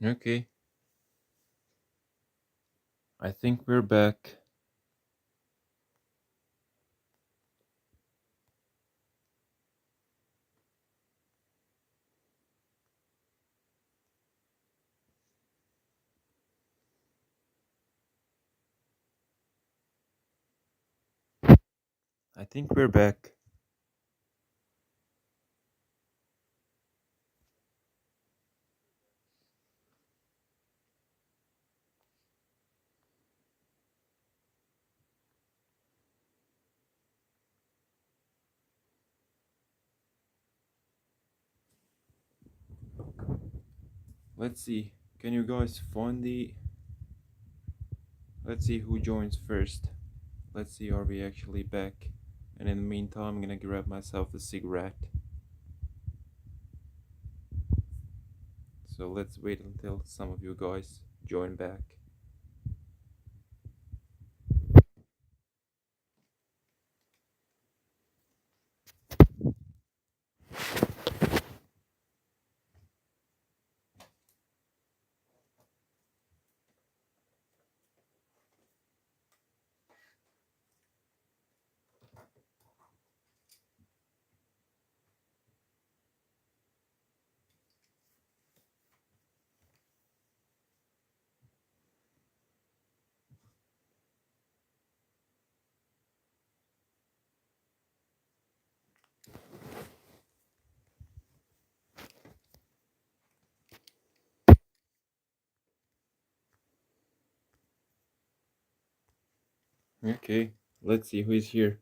Okay, I think we're back. I think we're back. Let's see. Can you guys find the. Let's see who joins first. Let's see, are we actually back? And in the meantime, I'm gonna grab myself a cigarette. So let's wait until some of you guys join back. Okay, let's see who is here.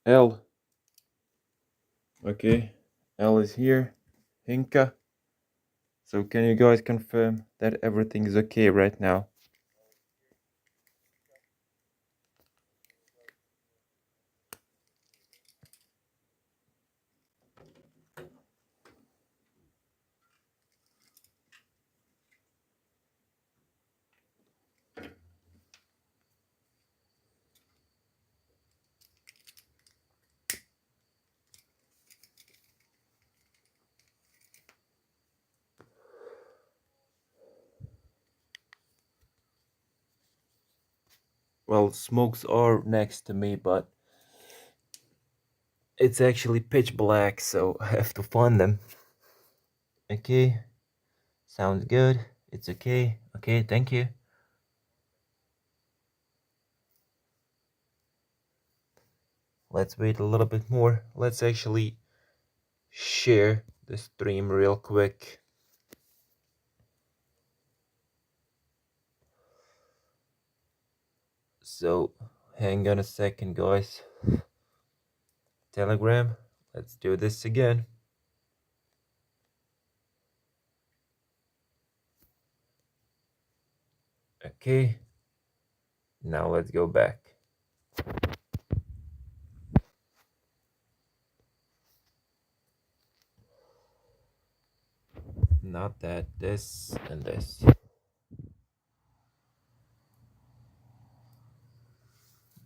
L. Okay, L is here. Hinka. So can you guys confirm that everything is okay right now? Well, smokes are next to me, but it's actually pitch black, so I have to find them. Okay, sounds good. It's okay. Okay, thank you. Let's wait a little bit more. Let's actually share the stream real quick. So, hang on a second, guys. Telegram, let's do this again. Okay, now let's go back. Not that, this and this.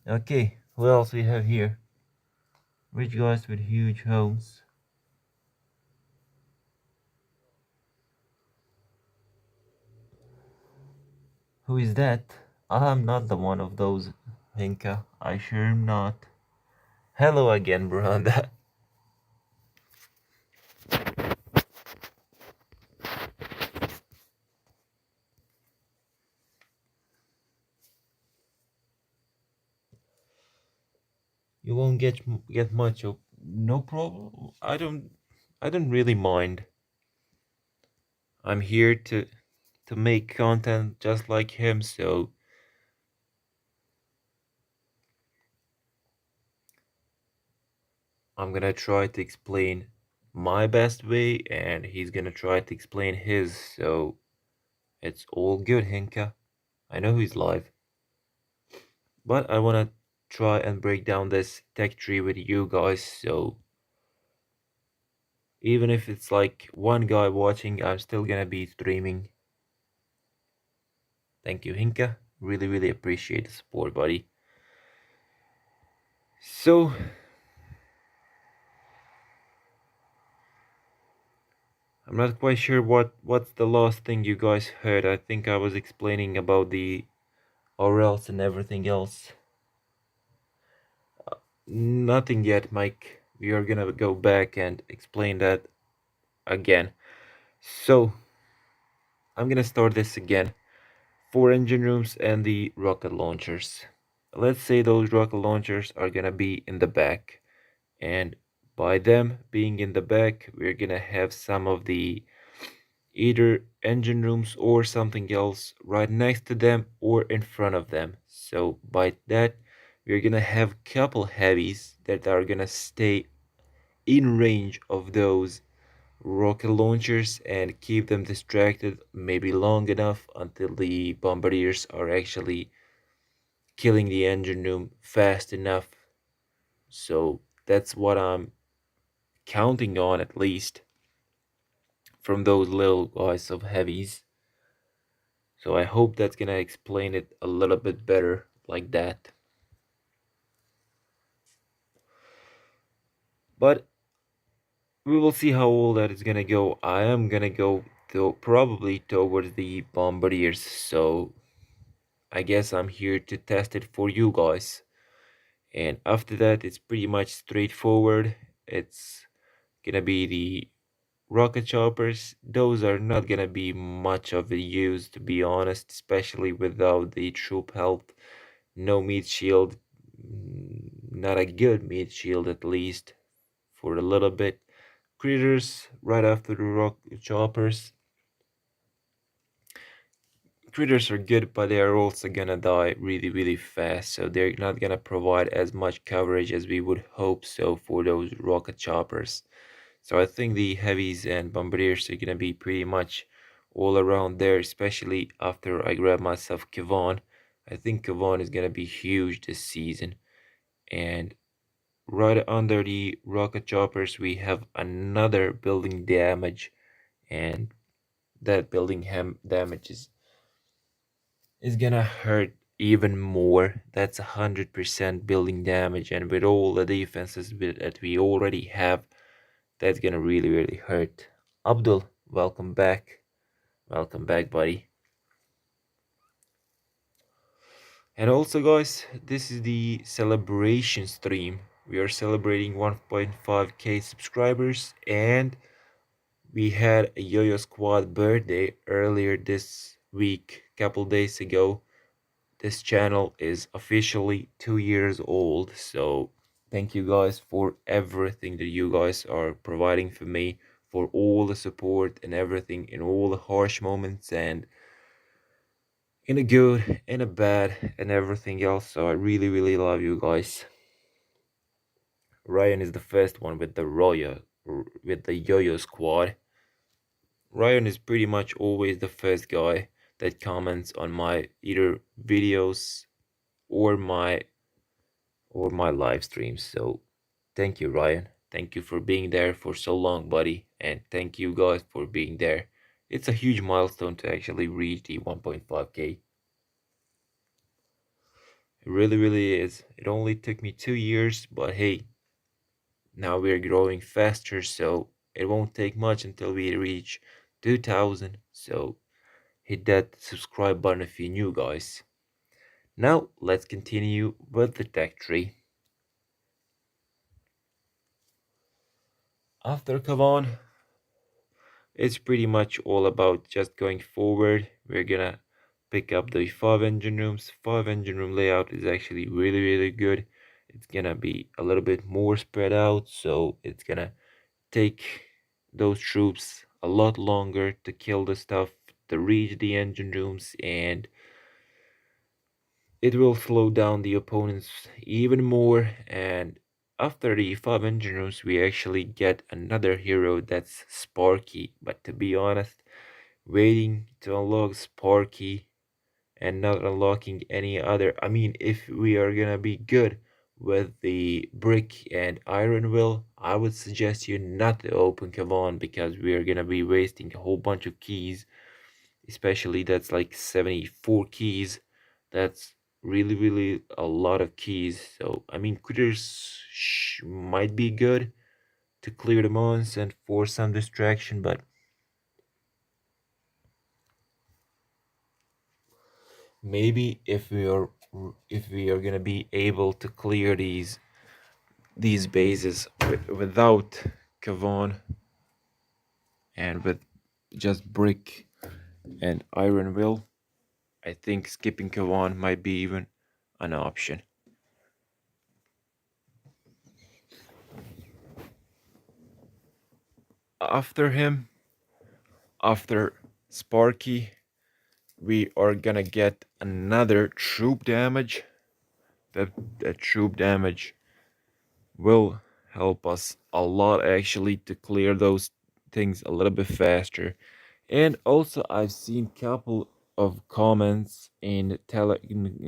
Okay, who else we have here? Rich guys with huge homes. Who is that? I'm not the one of those, Hinka. I sure am not. Hello again, Branda. You won't get much of no problem. I don't really mind. I'm here to make content just like him, so I'm gonna try to explain my best way and he's gonna try to explain his, so it's all good, Hinka. I know he's live. But I wanna try and break down this tech tree with you guys, so even if it's like one guy watching, I'm still gonna be streaming. Thank you, Hinka. Really, really appreciate the support, buddy. So, I'm not quite sure what's the last thing you guys heard. I think I was explaining about the or else and everything else. Nothing yet, Mike. We are gonna go back and explain that again. So I'm gonna start this again. Four engine rooms and the rocket launchers. Let's say those rocket launchers are gonna be in the back, and by them being in the back, we're gonna have some of the either engine rooms or something else right next to them or in front of them. So by that, we're gonna have couple heavies that are gonna stay in range of those rocket launchers and keep them distracted maybe long enough until the bombardiers are actually killing the engine room fast enough. So that's what I'm counting on, at least from those little guys of heavies. So I hope that's gonna explain it a little bit better like that. But we will see how all that is gonna go. I am gonna go to probably towards the bombardiers. So I guess I'm here to test it for you guys. And after that, it's pretty much straightforward. It's gonna be the rocket choppers. Those are not gonna be much of a use, to be honest, especially without the troop health. No meat shield, not a good meat shield at least, for a little bit. Critters right after the rock choppers. Critters are good, but they are also gonna die really, really fast, so they're not gonna provide as much coverage as we would hope so for those rocket choppers. So I think the heavies and bombardiers are gonna be pretty much all around there, especially after I grab myself Kevon. I think Kevon is gonna be huge this season. And right under the rocket choppers, we have another building damage, and that building damage is gonna hurt even more. That's 100% building damage, and with all the defenses that we already have, that's gonna really, really hurt. Abdul, welcome back. Welcome back, buddy. And also, guys, this is the celebration stream. We are celebrating 1.5k subscribers, and we had a Yo-Yo Squad birthday earlier this week, couple days ago. This channel is officially 2 years old, so thank you guys for everything that you guys are providing for me, for all the support and everything in all the harsh moments and in a good, in a bad, and everything else. So I really, really love you guys. Ryan is the first one with the with the Yo-Yo Squad. Ryan is pretty much always the first guy that comments on my either videos or my live streams. So thank you, Ryan. Thank you for being there for so long, buddy. And thank you guys for being there. It's a huge milestone to actually reach the 1.5k. It really, really is. It only took me 2 years, but hey, now we're growing faster, so it won't take much until we reach 2000. So hit that subscribe button if you're new, guys. Now let's continue with the tech tree. After Kavan, it's pretty much all about just going forward. We're gonna pick up the five engine rooms. Five engine room layout is actually really, really good. It's gonna be a little bit more spread out, so it's gonna take those troops a lot longer to kill the stuff, to reach the engine rooms, and it will slow down the opponents even more. And after the five engine rooms, we actually get another hero that's Sparky. But to be honest, waiting to unlock Sparky and not unlocking any other, I mean, if we are gonna be good with the brick and iron will, I would suggest you not to open Kavan, because we are gonna be wasting a whole bunch of keys, especially that's like 74 keys. That's really, really a lot of keys. So I mean, critters might be good to clear the mons and for some distraction, but Maybe if we are gonna be able to clear these bases without Kavan and with just brick and iron will, I think skipping Kavan might be even an option. After him, after Sparky, we are gonna get another troop damage. That that troop damage will help us a lot actually to clear those things a little bit faster. And also I've seen couple of comments in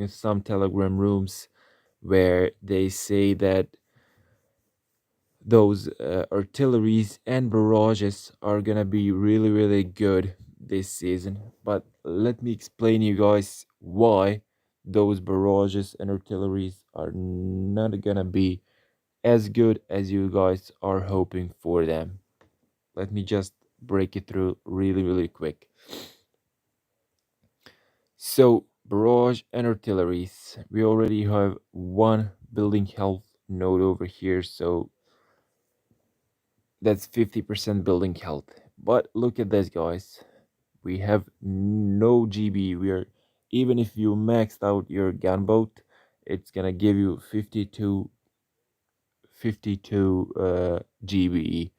some Telegram rooms where they say that those artilleries and barrages are gonna be really good this season. But let me explain you guys why those barrages and artilleries are not gonna be as good as you guys are hoping for them. Let me just break it through really quick. So barrage and artilleries, we already have one building health node over here, so that's 50% building health. But look at this, guys. We have no GB. We are, even if you maxed out your gunboat, it's gonna give you 52 GBE,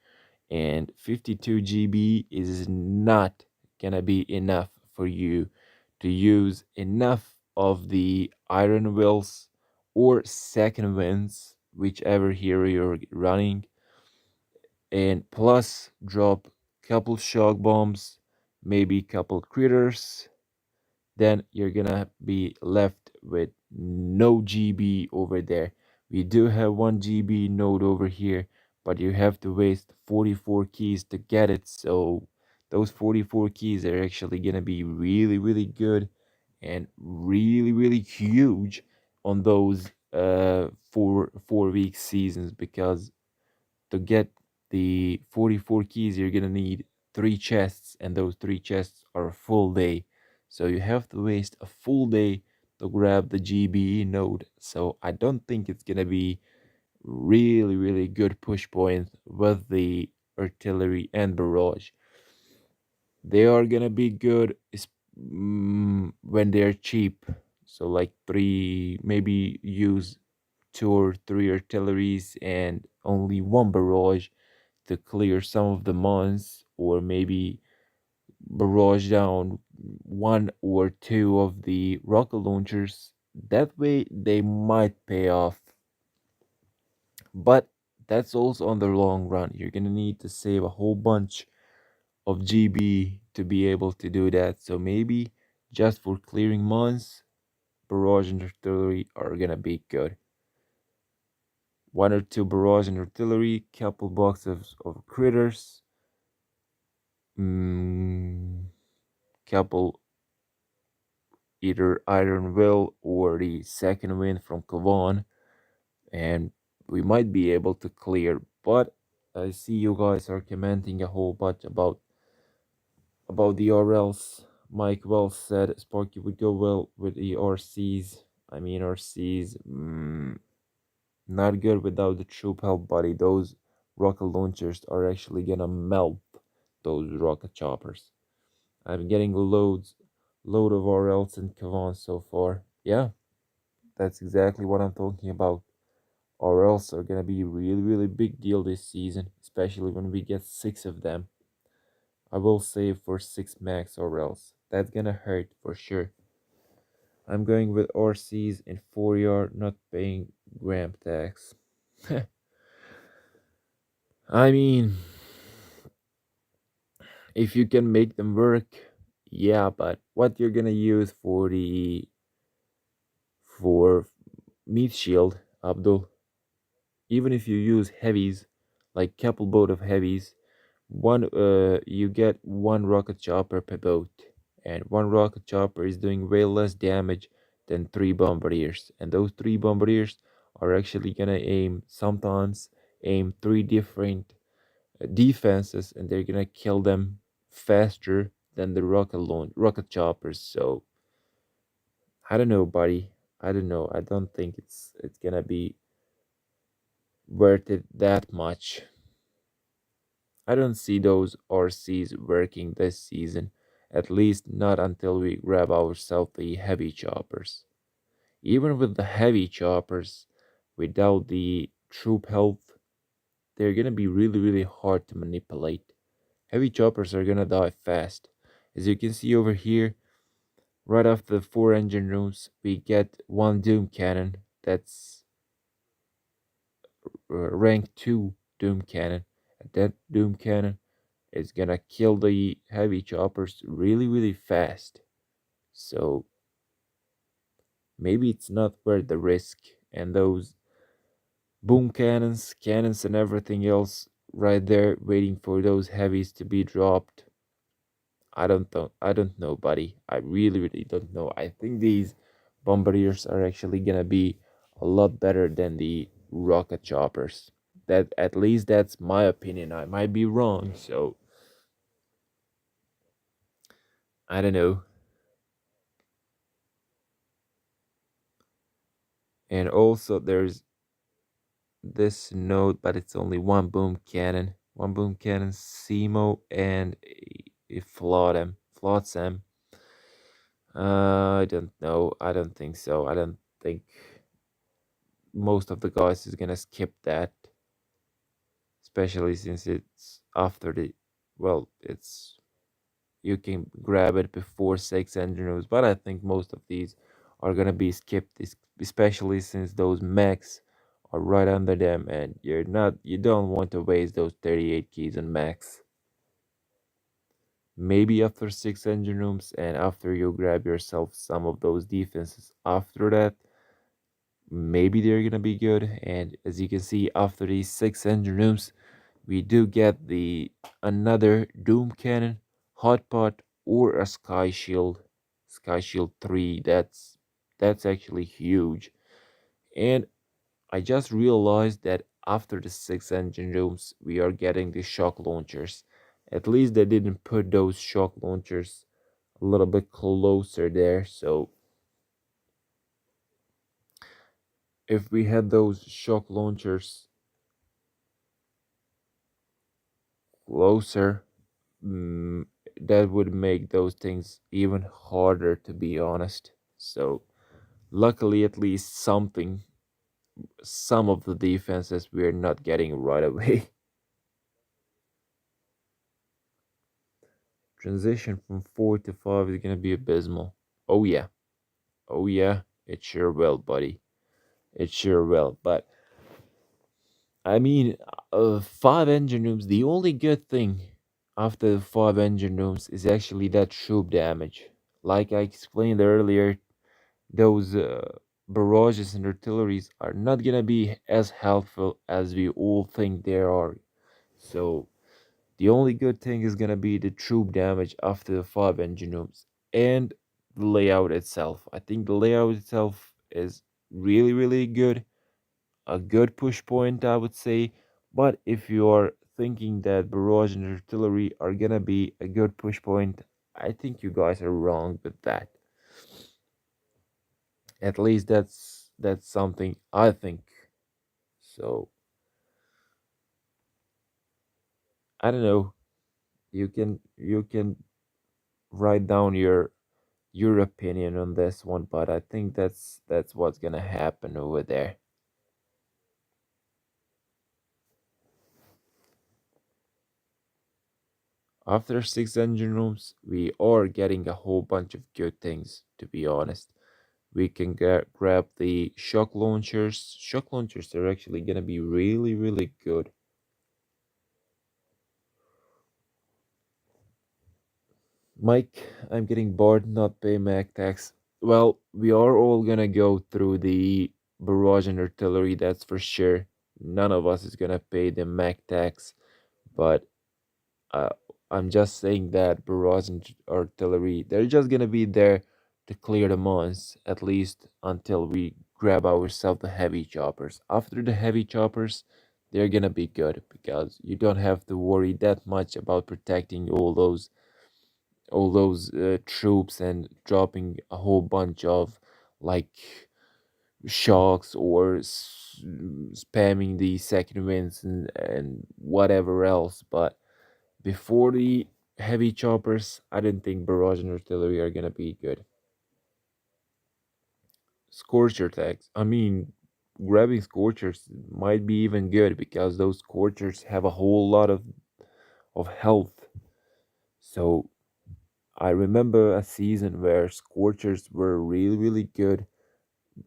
and 52 GB is not gonna be enough for you to use enough of the iron wills or second winds, whichever hero you're running, and plus drop couple shock bombs, maybe couple critters, then you're gonna be left with no GB over there. We do have 1 GB node over here, but you have to waste 44 keys to get it. So those 44 keys are actually gonna be really good and really huge on those 4 week seasons, because to get the 44 keys, you're gonna need 3 chests, and those 3 chests are a full day. So you have to waste a full day to grab the GBE node. So I don't think it's gonna be really good push point with the artillery and barrage. They are gonna be good when they're cheap. So like three, maybe use 2 or 3 artilleries and only 1 barrage to clear some of the mons, or maybe barrage down 1 or 2 of the rocket launchers. That way they might pay off, but that's also on the long run. You're gonna need to save a whole bunch of GB to be able to do that. So maybe just for clearing mons, barrage and artillery are gonna be good. 1 or 2 barrage and artillery, couple boxes of critters, mm, couple either iron will or the second wind from Kavan, and we might be able to clear. But I see you guys are commenting a whole bunch about the RLs. Mike Wells said Sparky would go well with the RCs. I mean RCs, not good without the troop help, buddy. Those rocket launchers are actually gonna melt those rocket choppers. I'm getting load of RLs and Kavan so far. Yeah, that's exactly what I'm talking about. RLs are gonna be really big deal this season, especially when we get 6 of them. I will save for 6 max RLs. That's gonna hurt for sure. I'm going with RCs in 4 yard, not paying gram tax. I mean, if you can make them work, yeah, but what you're gonna use for meat shield, Abdul? Even if you use heavies, like couple boat of heavies, one you get 1 rocket chopper per boat, and 1 rocket chopper is doing way less damage than 3 bombardiers, and those 3 bombardiers are actually gonna sometimes aim 3 different defenses, and they're gonna kill them faster than the rocket choppers. So I don't know, buddy. I don't know. I don't think it's gonna be worth it that much. I don't see those RCs working this season, at least not until we grab ourselves the heavy choppers. Even with the heavy choppers, without the troop health, they're gonna be really, really hard to manipulate. Heavy choppers are gonna die fast. As you can see over here, right after the four engine rooms, we get one Doom Cannon that's rank 2 Doom Cannon. And that Doom Cannon is gonna kill the heavy choppers really, really fast. So maybe it's not worth the risk. And those boom cannons, cannons, and everything else right there waiting for those heavies to be dropped. I don't know, buddy. I really, really don't know. I think these bombardiers are actually gonna be a lot better than the rocket choppers. That at least that's my opinion. I might be wrong, so I don't know. And also there's this node, but it's only one boom cannon. One boom cannon, Simo, and a Flotsam. I don't know. I don't think so. I don't think most of the guys is gonna skip that, especially since it's after the, well, it's you can grab it before six engine rooms, but I think most of these are gonna be skipped, especially since those mechs are right under them, and you don't want to waste those 38 keys on mechs. Maybe after six engine rooms and after you grab yourself some of those defenses after that, maybe they're gonna be good. And as you can see, after these six engine rooms, we do get the another Doom Cannon, Hot Pot, or a Sky Shield. Sky Shield 3. That's actually huge. And I just realized that after the six engine rooms, we are getting the shock launchers. At least they didn't put those shock launchers a little bit closer there. So if we had those shock launchers closer, mm, that would make those things even harder, to be honest. So luckily, at least some of the defenses we're not getting right away. Transition from 4 to 5 is gonna be abysmal. Oh yeah, oh yeah, it sure will, buddy. It sure will. But I mean, five engine rooms. The only good thing after the five engine rooms is actually that troop damage. Like I explained earlier, those barrages and artilleries are not gonna be as helpful as we all think they are. So the only good thing is gonna be the troop damage after the five engine rooms and the layout itself. I think the layout itself is really, really good. A good push point, I would say. But if you are thinking that barrage and artillery are gonna be a good push point, I think you guys are wrong with that. At least that's something I think. So I don't know. You can write down your opinion on this one, but I think that's what's gonna happen over there. After six engine rooms, we are getting a whole bunch of good things, to be honest. We can grab the shock launchers. Shock launchers are actually gonna be really, really good. Mike, I'm getting bored not paying Mac tax. Well, we are all gonna go through the barrage and artillery, that's for sure. None of us is gonna pay the Mac tax, but uh, I'm just saying that barrage and artillery, they're just gonna be there to clear the mons, at least until we grab ourselves the heavy choppers. After the heavy choppers, they're gonna be good because you don't have to worry that much about protecting all those troops and dropping a whole bunch of like shocks or spamming the second winds and whatever else. But before the heavy choppers, I didn't think barrage and artillery are gonna be good. Scorcher attacks. I mean, grabbing scorchers might be even good because those scorchers have a whole lot of health. So I remember a season where scorchers were really, really good.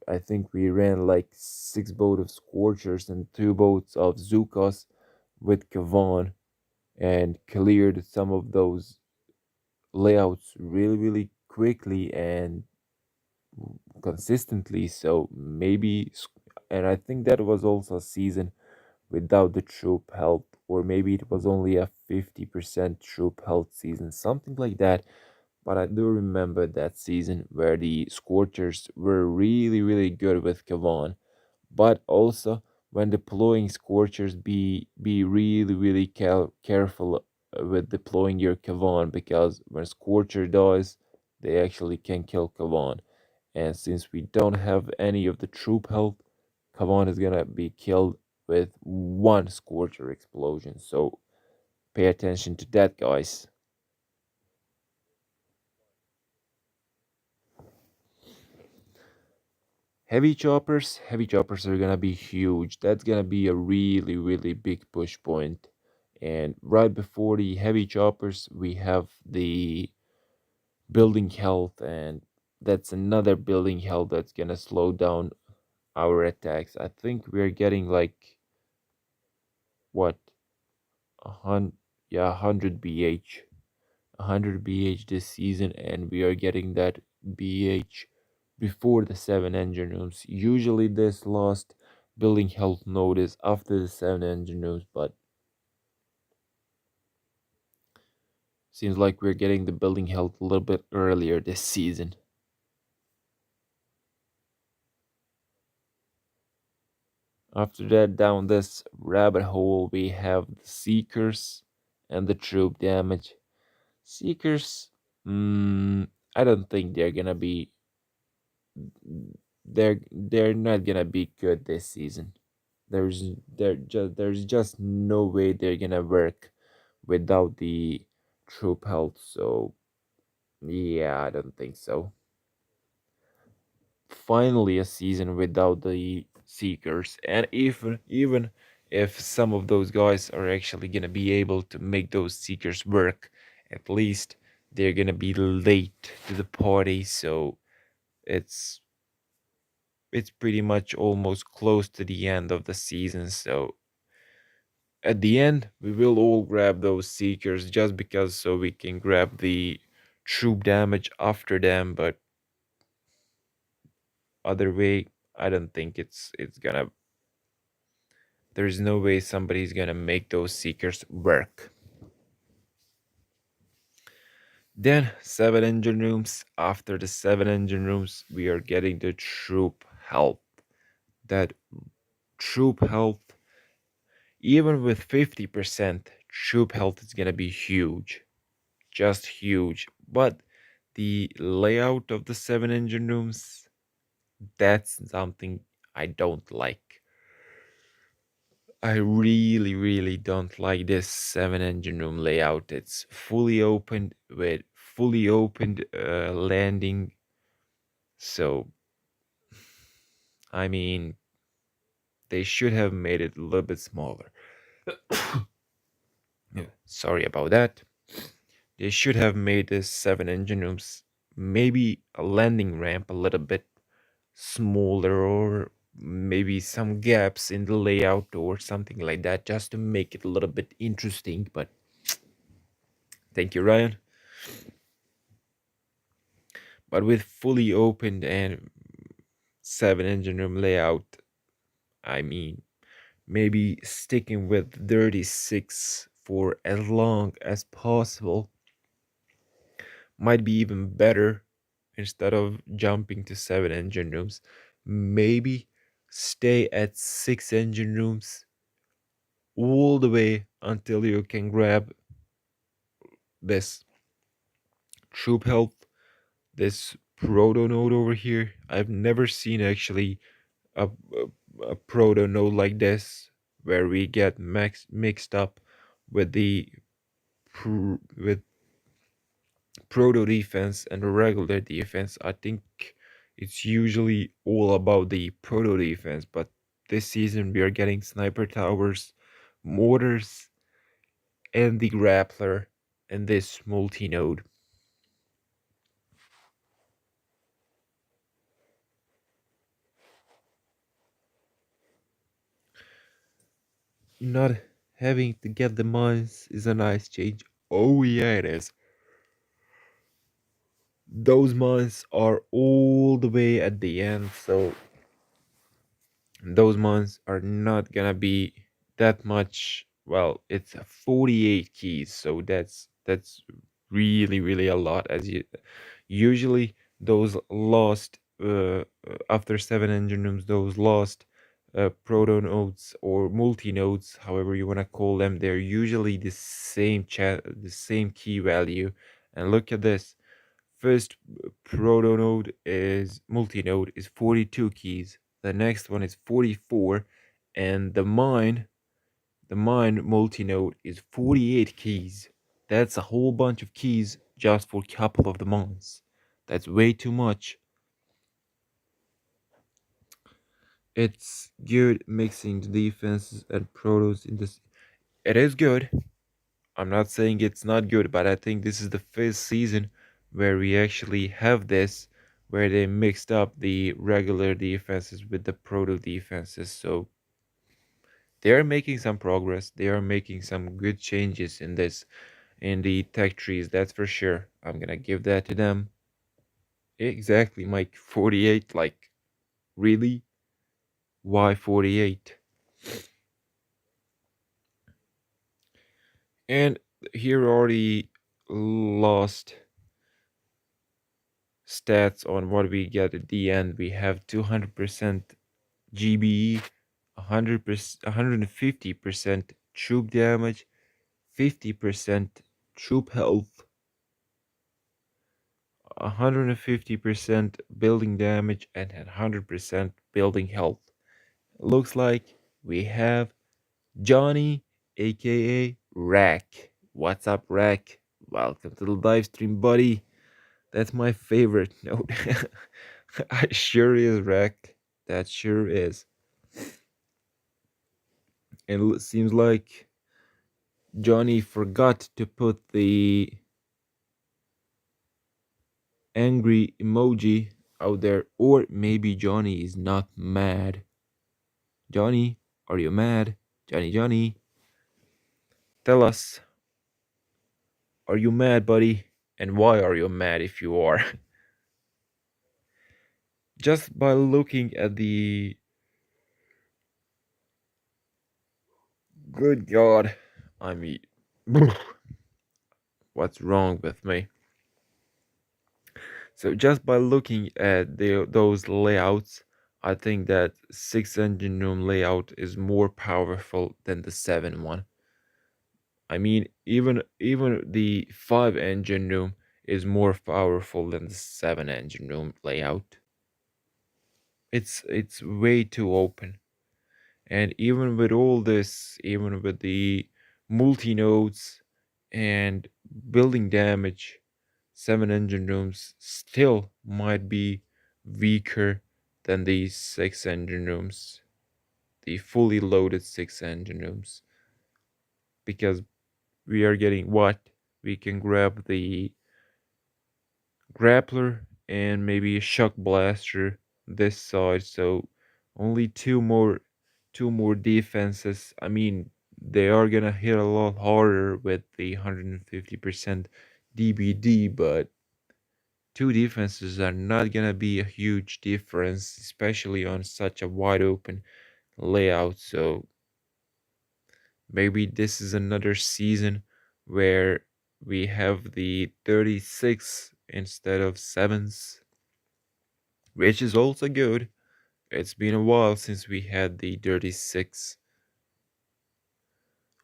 I think we ran like 6 boats of scorchers and 2 boats of Zukos with Kavan and cleared some of those layouts really, really quickly and consistently. So maybe, and I think that was also a season without the troop help, or maybe it was only a 50% troop health season, something like that. But I do remember that season where the Scorchers were really, really good with Kavan. But also, when deploying Scorchers, be really, really careful with deploying your Kavan because when Scorcher dies, they actually can kill Kavan. And since we don't have any of the troop health, Kavan is gonna be killed with one Scorcher explosion. So pay attention to that, guys. Heavy choppers are gonna be huge. That's gonna be a really, really big push point. And right before the heavy choppers, we have the building health, and that's another building health that's gonna slow down our attacks. I think we're getting like what 100, yeah, 100 BH, 100 BH this season, and we are getting that BH before the 7 engine rooms. Usually, this last building health node is after the 7 engine rooms, but seems like we're getting the building health a little bit earlier this season. After that, down this rabbit hole, we have the Seekers and the troop damage. Seekers, I don't think they're gonna be. They're not gonna be good this season. There's just no way they're gonna work without the troop health. So yeah, I don't think so. Finally, a season without the seekers, and even if some of those guys are actually gonna be able to make those seekers work, at least they're gonna be late to the party. So it's it's pretty much almost close to the end of the season. So at the end, we will all grab those seekers just because so we can grab the troop damage after them. But other way, I don't think it's gonna. There's no way somebody's gonna make those seekers work. Then 7 engine rooms. After the 7 engine rooms, we are getting the troop health. That troop health, even with 50%, troop health is gonna be huge, just huge. But the layout of the 7 engine rooms, that's something I don't like. I really, really don't like this 7 engine room layout. It's fully opened with fully opened landing. So, I mean, they should have made it a little bit smaller. Yeah, sorry about that. They should have made this 7 engine rooms maybe a landing ramp a little bit smaller, or maybe some gaps in the layout or something like that, just to make it a little bit interesting. But thank you, Ryan. But with fully opened and 7 engine room layout, I mean, maybe sticking with 36 for as long as possible might be even better instead of jumping to 7 engine rooms. Maybe stay at 6 engine rooms all the way until you can grab this troop health, this proto node over here. I've never seen actually a proto node like this where we get mixed up with the with proto defense and the regular defense. I think it's usually all about the proto defense, but this season we are getting sniper towers, mortars, and the grappler in this multi node. Not having to get the mines is a nice change. Oh yeah, it is. Those mines are all the way at the end, so those months are not gonna be that much. Well, it's 48 keys, so that's really a lot. As you usually those lost after 7 engine rooms, those lost proto nodes or multi nodes, however you want to call them, they're usually the same key value. And look at this. First proto node is multi node is 42 keys. The next one is 44, and the mine multi node is 48 keys. That's a whole bunch of keys just for a couple of the mines. That's way too much. It's good mixing the defenses and protos in this. It is good. I'm not saying it's not good, but I think this is the first season where we actually have this, where they mixed up the regular defenses with the proto defenses. So they are making some progress. They are making some good changes in this, in the tech trees, that's for sure. I'm gonna give that to them. Exactly, Mike. 48, like, really? Why 48? And here already lost stats on what we get at the end. We have 200% GBE, 100%, 150% troop damage, 50% troop health, 150% building damage, and 100% building health. Looks like we have Johnny, aka Rack. What's up, Rack? Welcome to the live stream, buddy. That's my favorite note. I sure is, Rack. That sure is. And it seems like Johnny forgot to put the angry emoji out there, or maybe Johnny is not mad. Johnny, are you mad? Johnny, tell us, are you mad, buddy? And why are you mad if you are? Just by looking at the. Good God. I mean, what's wrong with me? So just by looking at those layouts, I think that 6 engine room layout is more powerful than the 7 one. I mean, even the 5 engine room is more powerful than the 7 engine room layout. It's way too open. And even with all this, even with the multi nodes and building damage, 7 engine rooms still might be weaker than the 6 engine rooms, the fully loaded 6 engine rooms, because we are getting what? We can grab the grappler and maybe a shock blaster this side, so only two more defenses. I mean, they are gonna hit a lot harder with the 150% DBD, but two defenses are not gonna be a huge difference, especially on such a wide open layout. So maybe this is another season where we have the 36 instead of sevens, which is also good. It's been a while since we had the 36.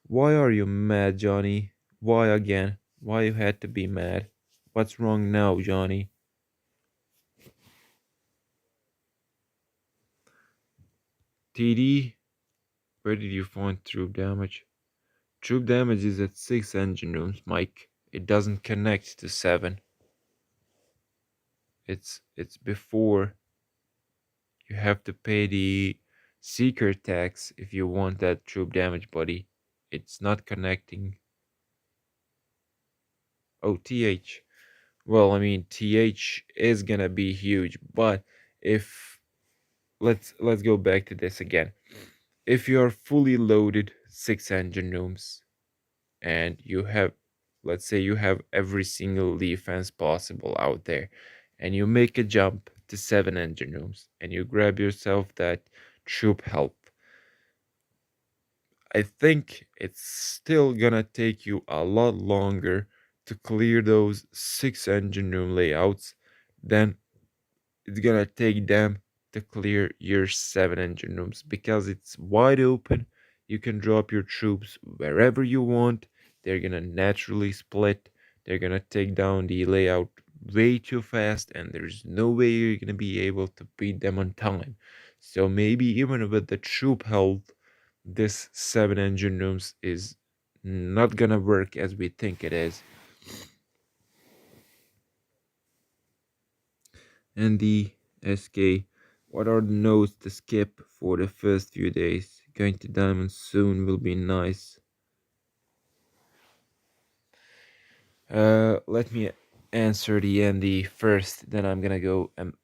Why are you mad, Johnny? Why again? Why you had to be mad? What's wrong now, Johnny? TD, where did you find troop damage? Troop damage is at 6 engine rooms, Mike. It doesn't connect to 7. It's before. You have to pay the seeker tax if you want that troop damage, buddy. It's not connecting. Oh, TH. Well, I mean, TH is gonna be huge, but if let's go back to this again. If you are fully loaded 6 engine rooms and you have, let's say you have every single defense possible out there, and you make a jump to 7 engine rooms and you grab yourself that troop help, I think it's still gonna take you a lot longer to clear those 6 engine room layouts than it's gonna take them to clear your 7 engine rooms, because it's wide open. You can drop your troops wherever you want. They're gonna naturally split. They're gonna take down the layout way too fast, and there's no way you're gonna be able to beat them on time. So maybe even with the troop health, this 7 engine rooms is not gonna work as we think it is. And the SK, what are the notes to skip for the first few days? Going to diamond soon will be nice. Let me answer the Andy first, then I'm gonna go and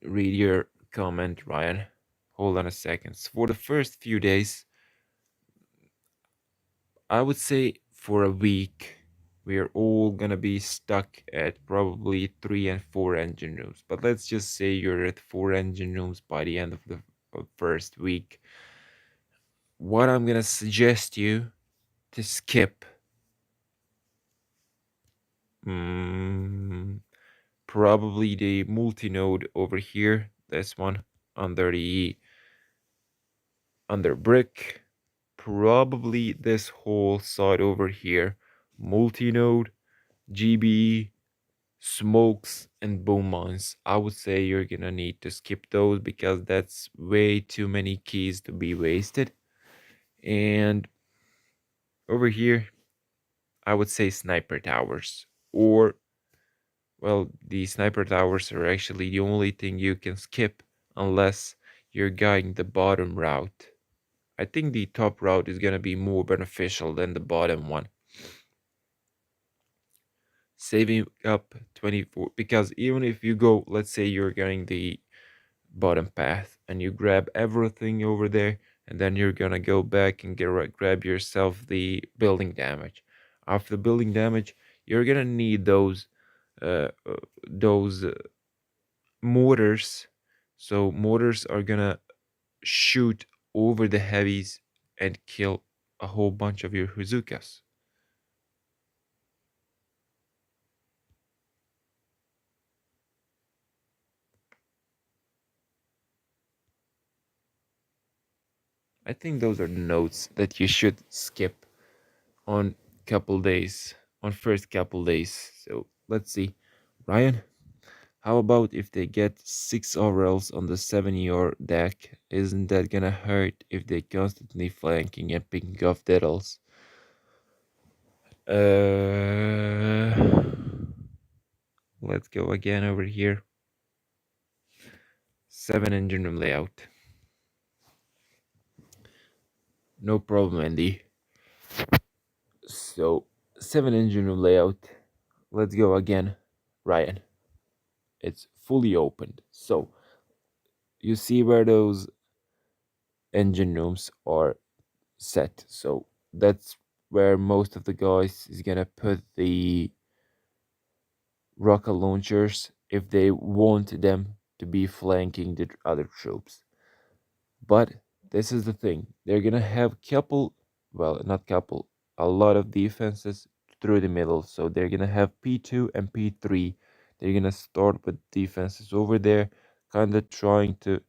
read your comment, Ryan. Hold on a second. For the first few days, I would say for a week, we're all gonna be stuck at probably 3 and 4 engine rooms. But let's just say you're at 4 engine rooms by the end of the first week. What I'm gonna suggest you to skip, mm, probably the multi-node over here. This one under the under brick. Probably this whole side over here. Multi-node, GB, smokes, and boom mines. I would say you're gonna need to skip those because that's way too many keys to be wasted. And over here, I would say sniper towers, or well, the sniper towers are actually the only thing you can skip unless you're going the bottom route. I think the top route is gonna be more beneficial than the bottom one. Saving up 24, because even if you go, let's say you're going the bottom path and you grab everything over there, and then you're gonna go back and grab yourself the building damage. After building damage, you're gonna need uh, uh, those mortars. So mortars are gonna shoot over the heavies and kill a whole bunch of your Huzukas. I think those are notes that you should skip on couple days, on first couple days. So let's see. Ryan, how about if they get 6 overalls on the 7-year deck? Isn't that gonna hurt if they constantly flanking and picking off diddles? Uh, let's go again over here. 7 engine room layout. No problem, Andy. So 7 engine room layout. Let's go again, Ryan. It's fully opened. So you see where those engine rooms are set. So that's where most of the guys is gonna put the rocket launchers if they want them to be flanking the other troops. But this is the thing. They're gonna have couple, well, not couple, a lot of defenses through the middle. So they're gonna have P2 and P3. They're gonna start with defenses over there, kind of trying to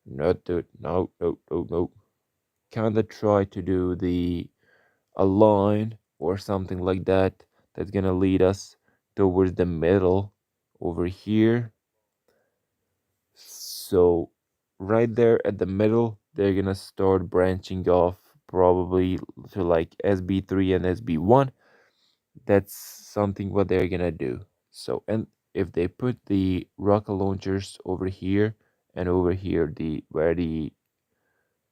not do no, kind of try to do the a line or something like that that's gonna lead us towards the middle over here. So right there at the middle, they're gonna start branching off probably to like SB3 and SB1. That's something what they're gonna do. So, and if they put the rocket launchers over here and over here, the where the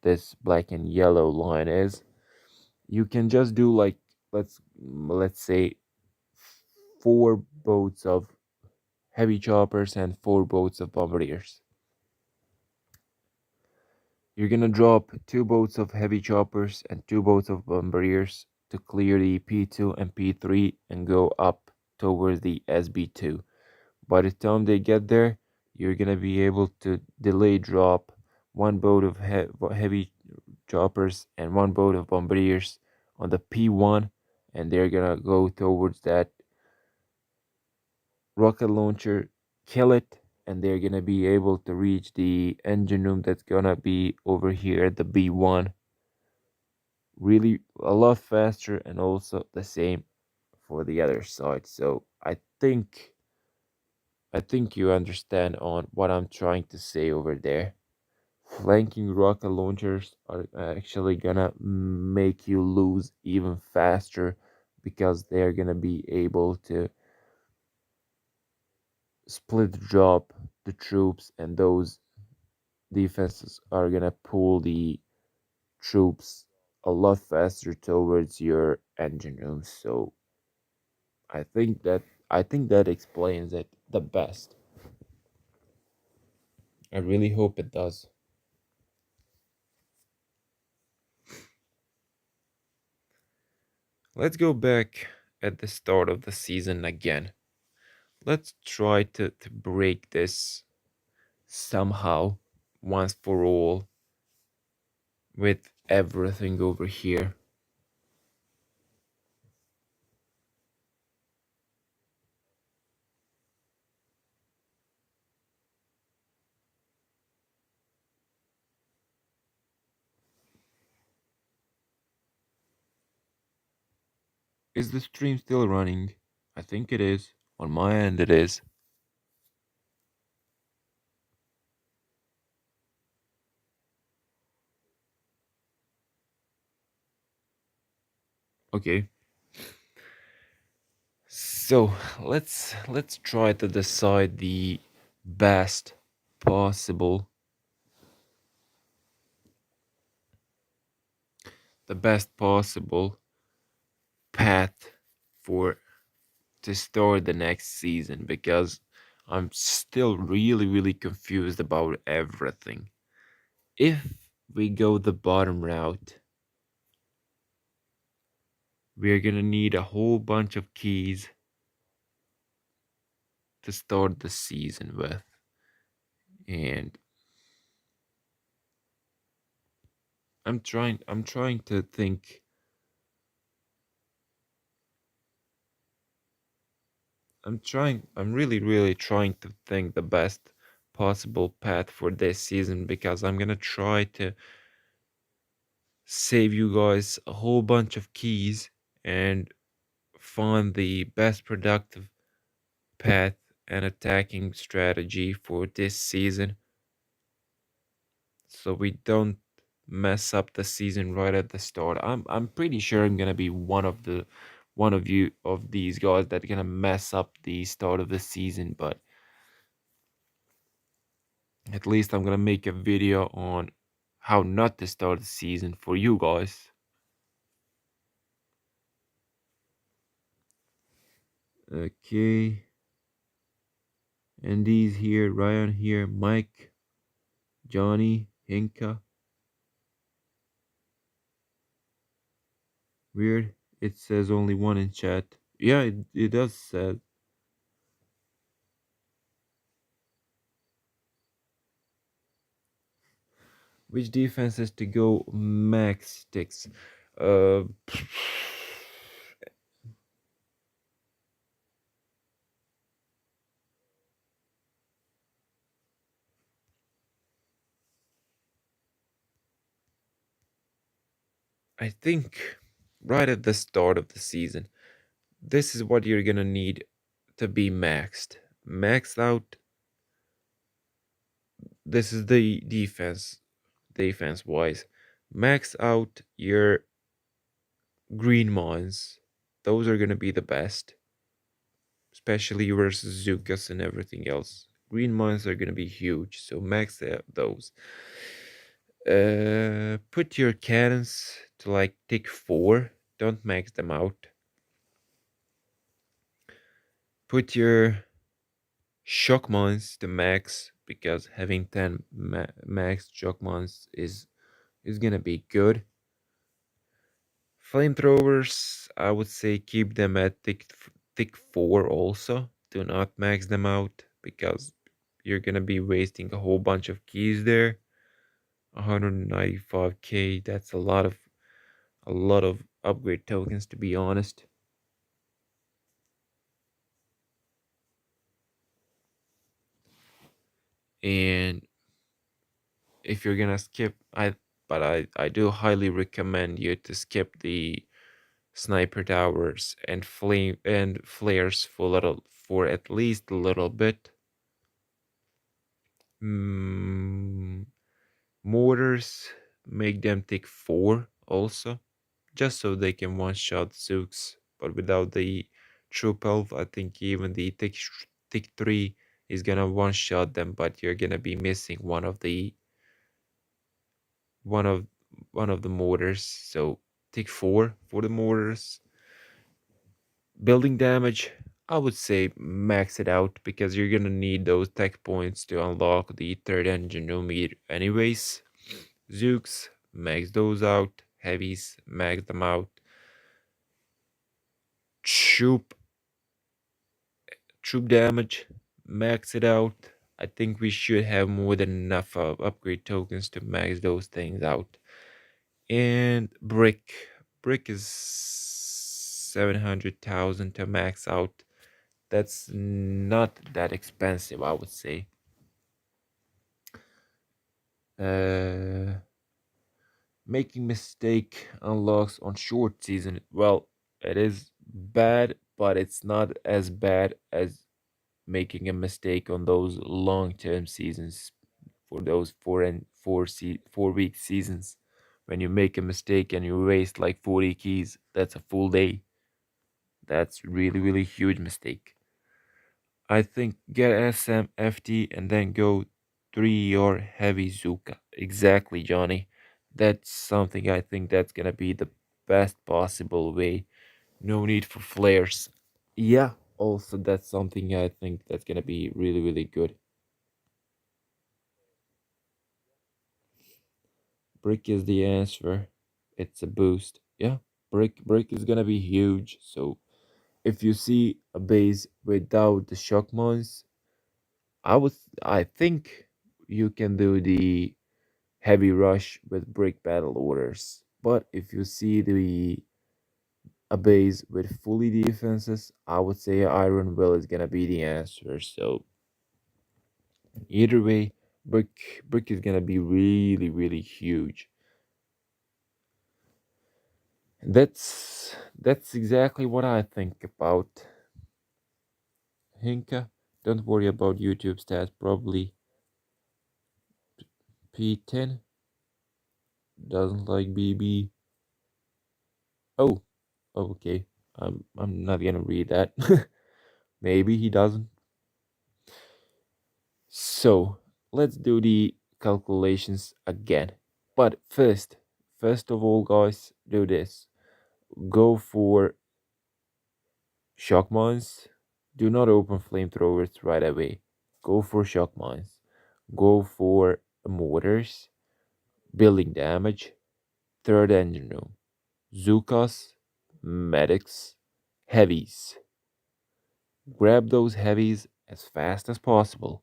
this black and yellow line is, you can just do like let's say four boats of heavy choppers and four boats of bombardiers. You're gonna drop two boats of heavy choppers and two boats of bombardiers to clear the P2 and P3 and go up towards the SB2. By the time they get there, you're gonna be able to delay drop one boat of heavy choppers and one boat of bombardiers on the P1, and they're gonna go towards that rocket launcher, kill it, and they're gonna be able to reach the engine room that's gonna be over here at the B1 really a lot faster, and also the same for the other side. So I think you understand on what I'm trying to say over there. Flanking rocket launchers are actually gonna make you lose even faster because they're gonna be able to split drop the troops, and those defenses are gonna pull the troops a lot faster towards your engine rooms. So I think that I think that explains it the best. I really hope it does. Let's go back at the start of the season again. Let's try to break this somehow, once for all, with everything over here. Is the stream still running? I think it is. On my end, it is. Okay. So let's try to decide best possible the best possible path for to start the next season, because I'm still really confused about everything. If we go the bottom route, we're gonna need a whole bunch of keys to start the season with. And I'm trying to think. I'm really trying to think the best possible path for this season, because I'm gonna try to save you guys a whole bunch of keys and find the best productive path and attacking strategy for this season, so we don't mess up the season right at the start. I'm pretty sure I'm gonna be one of you of these guys that gonna mess up the start of the season, but at least I'm gonna make a video on how not to start the season for you guys. Okay, and these here, Ryan here, Mike, Johnny, Hinka. Weird. It says only one in chat. Yeah, it does say. Which defenses to go max sticks? Uh, I think right at the start of the season, this is what you're gonna need to be maxed. Maxed out. This is the defense. defense wise. Max out your green mines. Those are gonna be the best, especially versus Zukas and everything else. Green mines are gonna be huge, so max out those. Put your cannons to like tick 4. Don't max them out. Put your shock mines to max because having 10 max shock mines is gonna be good. Flamethrowers, I would say keep them at tick 4 also. Do not max them out because you're gonna be wasting a whole bunch of keys there. 195k, that's a lot of upgrade tokens to be honest. And if you're gonna skip, I do highly recommend you to skip the sniper towers and flame and flares for at least a little bit. Mm, mortars, make them take 4 also, just so they can one shot Zooks. But without the troop elf, I think even the tick 3 is gonna one shot them, but you're gonna be missing one of one of the mortars. So tick 4 for the mortars. Building damage, I would say max it out because you're gonna need those tech points to unlock the third engine no meter anyways. Zooks, max those out. Heavies, max them out. Troop, troop damage, max it out. I think we should have more than enough upgrade tokens to max those things out. And brick is 700,000 to max out. That's not that expensive, I would say. Uh, Making mistake unlocks on short season. Well, it is bad, but it's not as bad as making a mistake on those long-term seasons for those 4 week seasons. When you make a mistake and you waste like 40 keys, that's a full day. That's really huge mistake. I think get SMFT and then go 3 or heavy Zuka. Exactly, Johnny. That's something I think that's gonna be the best possible way. No need for flares. Yeah, also that's something I think that's gonna be really good. Brick is the answer. It's a boost. Yeah, brick is gonna be huge. So if you see a base without the shock mons, I think you can do the heavy rush with brick battle orders. But if you see the a base with fully defenses, I would say Iron Will is gonna be the answer. So either way, brick is gonna be really huge. And that's exactly what I think about Hinka. Don't worry about YouTube stats. Probably P10 doesn't like BB. Oh, okay. I'm not gonna read that. Maybe he doesn't. So let's do the calculations again. But first of all, guys, do this. Go for shock mines. Do not open flamethrowers right away. Go for shock mines. Go for mortars, building damage, third engine room, Zukas, medics, heavies. Grab those heavies as fast as possible.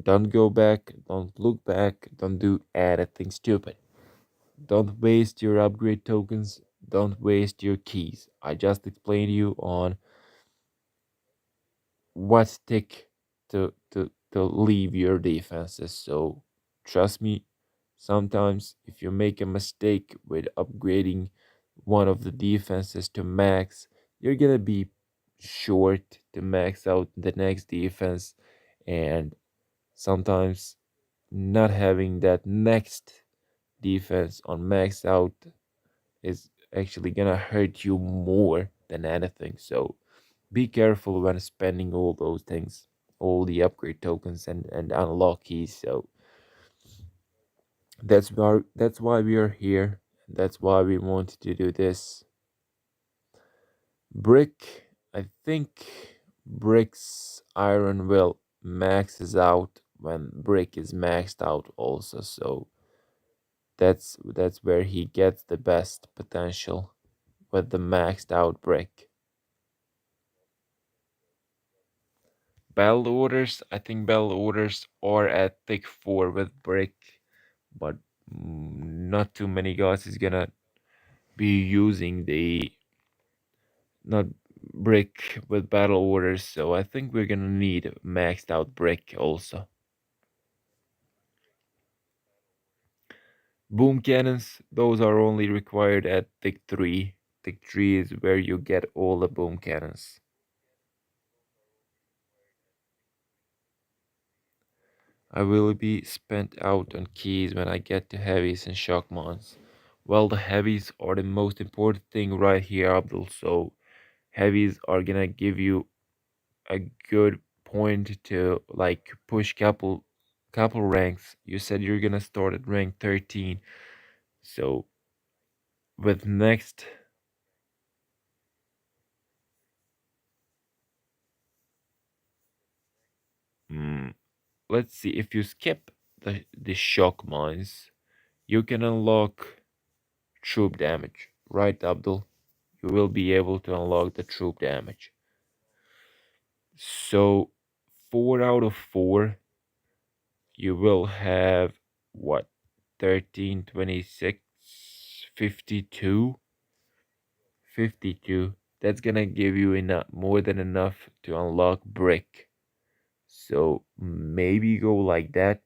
Don't go back, don't look back, don't do anything stupid. Don't waste your upgrade tokens, don't waste your keys. I just explained you on what tick to leave your defenses. So trust me, sometimes if you make a mistake with upgrading one of the defenses to max, you're gonna be short to max out the next defense, and sometimes not having that next defense on maxed out is actually gonna hurt you more than anything. So be careful when spending all those things, all the upgrade tokens and unlock keys. So that's why we are here. That's why we wanted to do this. Brick, I think Brick's iron will maxes out when Brick is maxed out also. So that's where he gets the best potential with the maxed out Brick. Bell orders, I think bell orders are at thick 4 with Brick, but not too many guys is gonna be using the not Brick with battle orders, so I think we're gonna need maxed out Brick also. Boom cannons, those are only required at thick 3. Thick 3 is where you get all the boom cannons. I will be spent out on keys when I get to heavies and shock mons. Well, the heavies are the most important thing right here, Abdul. So heavies are gonna give you a good point to like push couple ranks. You said you're gonna start at rank 13. So with next mm, let's see, if you skip the shock mines, you can unlock troop damage. Right, Abdul? You will be able to unlock the troop damage. So 4 out of 4, you will have what? 13, 26, 52. 52. That's gonna give you enough, more than enough to unlock brick. So maybe go like that.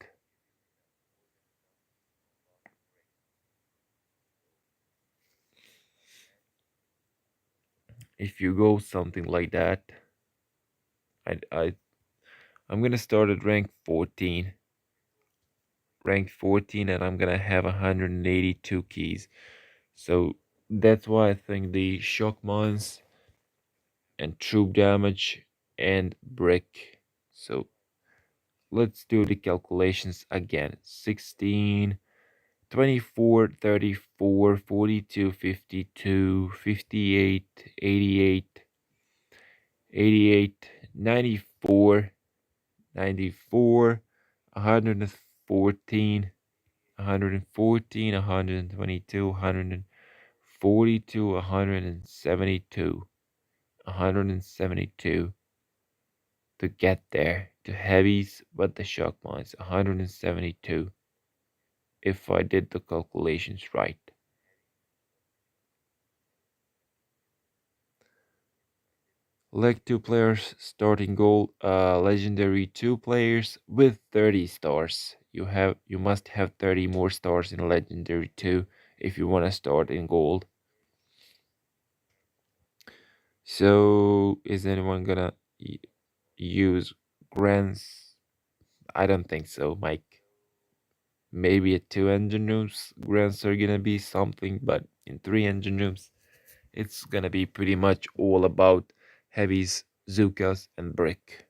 If you go something like that, I I I'm gonna start at rank 14, and I'm gonna have 182 keys. So that's why I think the shock mines and troop damage and brick. So let's do the calculations again. 16, 24, 34, 42, 52, 58, 88, 88, 94, 94, 114, 114, 122, 142, 172, 172 to get there to heavies but the shock mines. 172 if I did the calculations right. Leg 2 players starting goal, legendary 2 players with 30 stars. You must have 30 more stars in legendary 2 if you want to start in gold. So is anyone gonna use grants? I don't think so, Mike. Maybe at 2 engine rooms, grants are gonna be something, but in 3 engine rooms, it's gonna be pretty much all about heavies, Zukas, and brick.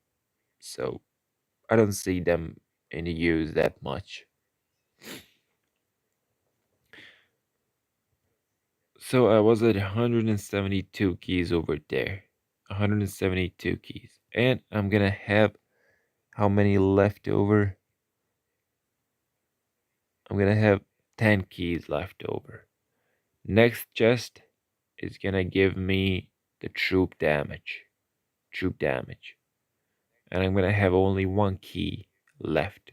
So I don't see them in use that much. So I was at 172 keys over there. 172 keys. And I'm gonna have how many left over? I'm gonna have 10 keys left over. Next chest is gonna give me the troop damage. Troop damage. And I'm gonna have only one key left